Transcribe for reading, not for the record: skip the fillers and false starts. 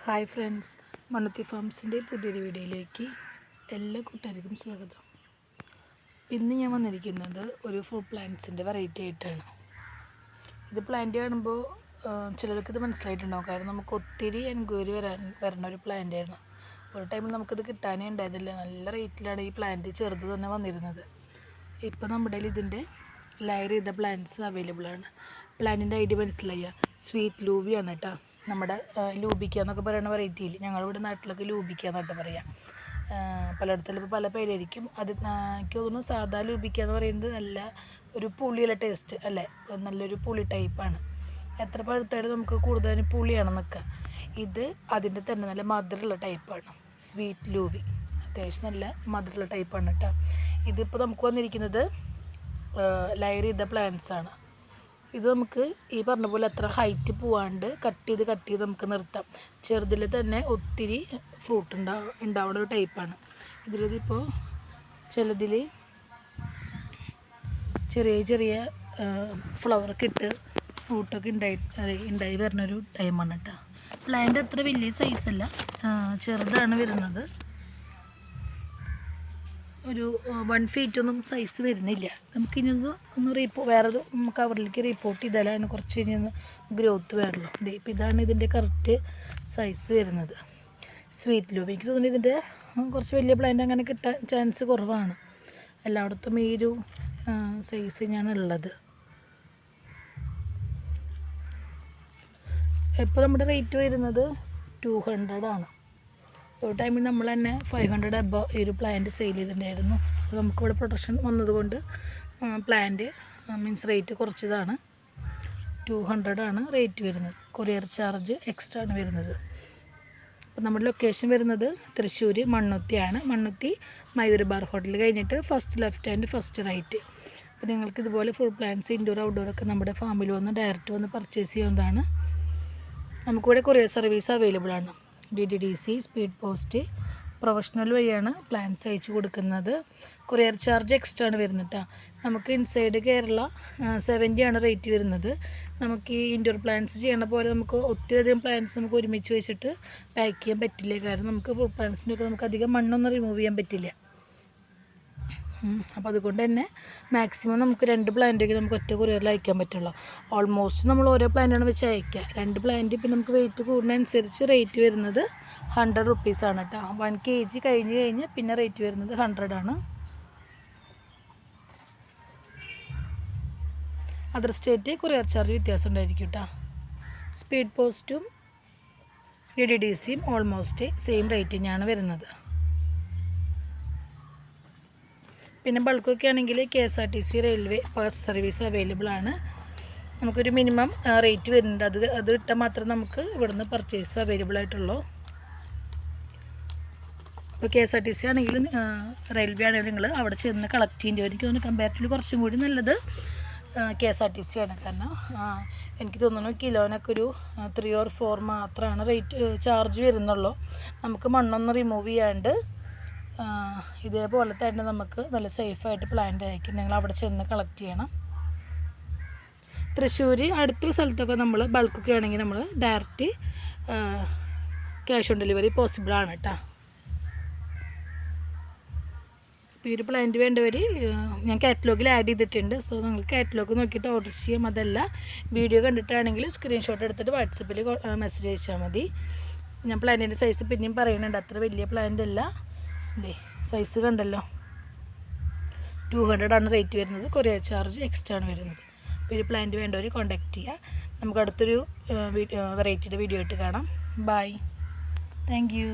Hi friends, Mannuthy ഫാംസിൻ്റെ പുതിയൊരു വീഡിയോയിലേക്ക് എല്ലാ കൂട്ടുകാർക്കും സ്വാഗതം. ഇന്ന് ഞാൻ വന്നിരിക്കുന്നത് ഒരു ഫുഡ് പ്ലാന്റ്സിൻ്റെ വെറൈറ്റി ആയിട്ടാണ്. ഇത് പ്ലാന്റ് കാണുമ്പോൾ ചിലർക്കിത് മനസ്സിലായിട്ടുണ്ടാവും. കാരണം നമുക്ക് ഒത്തിരി എൻക്വയറി വരുന്ന ഒരു പ്ലാന്റായിരുന്നു. ഒരു ടൈമിൽ നമുക്കിത് കിട്ടാനേ ഉണ്ടായിരുന്നില്ല. നല്ല റേറ്റിലാണ് ഈ പ്ലാന്റ് ചെറുത് തന്നെ വന്നിരുന്നത്. ഇപ്പോൾ നമ്മുടെ ഇതിൻ്റെ ലെയർ ചെയ്ത പ്ലാന്റ്സ് അവൈലബിൾ ആണ്. പ്ലാന്റിൻ്റെ ഐഡിയ മനസ്സിലായ സ്വീറ്റ് ലൂവിയാണ് കേട്ടോ. നമ്മുടെ ലൂബിക്ക എന്നൊക്കെ പറയുന്ന വെറൈറ്റിയിൽ ഞങ്ങളിവിടെ നാട്ടിലൊക്കെ ലൂബിക്ക എന്നിട്ട് പറയാം. പലയിടത്തും ഇപ്പോൾ പല പേരായിരിക്കും. അത് എനിക്ക് തോന്നുന്നു സാധാ ലൂബിക്ക എന്ന് പറയുന്നത് നല്ല ഒരു പുളിയുള്ള ടേസ്റ്റ് അല്ലേ, നല്ലൊരു പുളി ടൈപ്പാണ്. എത്ര പഴുത്തായിട്ട് നമുക്ക് കൂടുതലും പുളിയാണ് നിൽക്കുക. ഇത് അതിൻ്റെ തന്നെ നല്ല മധുരമുള്ള ടൈപ്പാണ്. സ്വീറ്റ് ലൂബി അത്യാവശ്യം നല്ല മധുരമുള്ള ടൈപ്പാണ് കേട്ടോ. ഇതിപ്പോൾ നമുക്ക് വന്നിരിക്കുന്നത് ലെയർ ചെയ്ത പ്ലാന്റ്സ് ആണ്. ഇത് നമുക്ക് ഈ പറഞ്ഞ പോലെ അത്ര ഹൈറ്റ് പോവാണ്ട് കട്ട് ചെയ്ത് നമുക്ക് നിർത്താം. ചെറുതിൽ തന്നെ ഒത്തിരി ഫ്രൂട്ട് ഉണ്ടാവുന്ന ഒരു ടൈപ്പാണ്. ഇതിലിപ്പോൾ ചിലതിൽ ചെറിയ ഫ്ലവറൊക്കെ ഇട്ട് ഫ്രൂട്ടൊക്കെ ഉണ്ടായി വരുന്നൊരു ടൈമാണ് കേട്ടോ. പ്ലാന്റ് അത്ര വലിയ സൈസല്ല, ചെറുതാണ് വരുന്നത്. ഒരു 1 feet ഒന്നും സൈസ് വരുന്നില്ല. നമുക്കിനി ഒന്ന് വേറൊരു കവറിലേക്ക് റിപ്പോർട്ട് ചെയ്താലാണ് കുറച്ച് ഇനി ഒന്ന് ഗ്രോത്ത് വരുള്ളൂ. ഇപ്പം ഇതാണ് ഇതിൻ്റെ കറക്റ്റ് സൈസ് വരുന്നത്. സ്വീറ്റ് ലൂബി എനിക്ക് തോന്നുന്നു ഇതിൻ്റെ കുറച്ച് വലിയ പ്ലാന്റ് അങ്ങനെ കിട്ടാൻ ചാൻസ് കുറവാണ്. എല്ലായിടത്തും ഈ ഒരു സൈസ് തന്നെയാണ് ഉള്ളത്. ഇപ്പോൾ നമ്മുടെ റേറ്റ് വരുന്നത് 200 ആണ്. ഒരു ടൈമിൽ നമ്മൾ തന്നെ 500 അബവ് ഈ ഒരു പ്ലാന്റ് സെയിൽ ചെയ്തിട്ടുണ്ടായിരുന്നു. അപ്പോൾ നമുക്കിവിടെ പ്രൊഡക്ഷൻ വന്നതുകൊണ്ട് പ്ലാന്റ് മീൻസ് റേറ്റ് കുറച്ചതാണ്. 200 ആണ് റേറ്റ് വരുന്നത്. കൊറിയർ ചാർജ് എക്സ്ട്രാ ആണ് വരുന്നത്. അപ്പോൾ നമ്മുടെ ലൊക്കേഷൻ വരുന്നത് തൃശ്ശൂർ മണ്ണുത്തിയാണ്. മണ്ണുത്തി മയൂർ ബാർ ഹോട്ടൽ കഴിഞ്ഞിട്ട് first left and first right. അപ്പോൾ നിങ്ങൾക്ക് ഇതുപോലെ ഫുൾ പ്ലാന്റ്സ് ഇൻഡോർ ഔട്ട്ഡോറൊക്കെ നമ്മുടെ ഫാമിൽ വന്ന് ഡയറക്റ്റ് വന്ന് പർച്ചേസ് ചെയ്യുന്നതാണ്. നമുക്കിവിടെ കൊറിയർ സർവീസ് അവൈലബിൾ ആണ്. DDDC, സ്പീഡ് പോസ്റ്റ്, പ്രൊഫഷണൽ വഴിയാണ് പ്ലാന്റ്സ് അയച്ചു കൊടുക്കുന്നത്. കൊറിയർ ചാർജ് എക്സ്ട്രാ ആണ് വരുന്നത് കേട്ടോ. നമുക്ക് ഇൻസൈഡ് കേരള 70 ആണ് റേറ്റ് വരുന്നത്. നമുക്ക് ഈ ഇൻഡോർ പ്ലാന്റ്സ് ചെയ്യണ പോലെ നമുക്ക് ഒത്തിരിയധികം പ്ലാന്റ്സ് നമുക്ക് ഒരുമിച്ച് വെച്ചിട്ട് പാക്ക് ചെയ്യാൻ പറ്റില്ല. കാരണം നമുക്ക് ഫുൾ പ്ലാന്റ്സിനൊക്കെ നമുക്ക് അധികം മണ്ണൊന്നും റിമൂവ് ചെയ്യാൻ പറ്റില്ല. അപ്പോൾ അതുകൊണ്ട് തന്നെ മാക്സിമം നമുക്ക് 2 പ്ലാന്റൊക്കെ നമുക്ക് ഒറ്റ കൊറിയറിൽ അയക്കാൻ പറ്റുള്ളൂ. ഓൾമോസ്റ്റ് നമ്മൾ ഓരോ പ്ലാന്റാണ് വെച്ച് അയക്കുക. 2 പ്ലാന്റ് ഇപ്പം നമുക്ക് വെയിറ്റ് കൂടുന്നതനുസരിച്ച് റേറ്റ് വരുന്നത് 100 rupees ആണ് കേട്ടോ. 1 kg കഴിഞ്ഞ് പിന്നെ റേറ്റ് വരുന്നത് 100 ആണ്. അതർ സ്റ്റേറ്റ് കൊറിയർ ചാർജ് വ്യത്യാസം ഉണ്ടായിരിക്കും കേട്ടോ. സ്പീഡ് പോസ്റ്റും DDDCയും ഓൾമോസ്റ്റ് സെയിം റേറ്റ് തന്നെയാണ് വരുന്നത്. പിന്നെ ബൾക്കൊക്കെ ആണെങ്കിൽ KSRTC railway bus service available ആണ്. നമുക്കൊരു മിനിമം റേറ്റ് വരുന്നുണ്ട്. അത് ഇട്ടാൽ മാത്രമേ നമുക്ക് ഇവിടുന്ന് പർച്ചേസ് അവൈലബിൾ ആയിട്ടുള്ളൂ. ഇപ്പോൾ KSRTC ആണെങ്കിലും റെയിൽവേ ആണെങ്കിലും നിങ്ങൾ അവിടെ ചെന്ന് കളക്ട് ചെയ്യേണ്ടി വരും. എനിക്ക് തോന്നുന്നു കമ്പാരിറ്റീവ്ലി കുറച്ചും കൂടി നല്ലത് KSRTC ആണ്. കാരണം എനിക്ക് തോന്നുന്നു കിലോനൊക്കെ ഒരു 3 or 4 മാത്രമാണ് റേറ്റ് ചാർജ് വരുന്നുള്ളൂ. നമുക്ക് മണ്ണൊന്നും റിമൂവ് ചെയ്യാണ്ട് ഇതേപോലെ തന്നെ നമുക്ക് നല്ല സേഫായിട്ട് പ്ലാന്റ് അയക്കും. നിങ്ങൾ അവിടെ ചെന്ന് കളക്ട് ചെയ്യണം. തൃശ്ശൂർ അടുത്തുള്ള സ്ഥലത്തൊക്കെ നമ്മൾ ബൾക്കൊക്കെ ആണെങ്കിൽ നമ്മൾ direct cash on delivery possible ആണ് കേട്ടോ. അപ്പോൾ ഈ ഒരു പ്ലാന്റ് വേണ്ടവർ ഞാൻ കാറ്റലോഗിൽ ആഡ് ചെയ്തിട്ടുണ്ട്. സോ നിങ്ങൾ കാറ്റലോഗ് നോക്കിയിട്ട് ഓർഡർ ചെയ്യാം. അതല്ല വീഡിയോ കണ്ടിട്ടാണെങ്കിൽ സ്ക്രീൻഷോട്ട് എടുത്തിട്ട് വാട്സപ്പിൽ മെസ്സേജ് അയച്ചാൽ മതി. ഞാൻ പ്ലാന്റിൻ്റെ സൈസ് പിന്നെയും പറയുന്നുണ്ട്. അത്ര വലിയ പ്ലാന്റ് അല്ല. സൈസ് കണ്ടല്ലോ. 200 ആണ് റേറ്റ് വരുന്നത്. കൊറിയർ ചാർജ് എക്സ്ട്രാ ആണ് വരുന്നത്. അപ്പോൾ ഒരു പ്ലാന്റ് വേണ്ടവർ കോൺടാക്ട് ചെയ്യുക. നമുക്ക് അടുത്തൊരു വെറൈറ്റിയുടെ വീഡിയോ ആയിട്ട് കാണാം. Bye, thank U.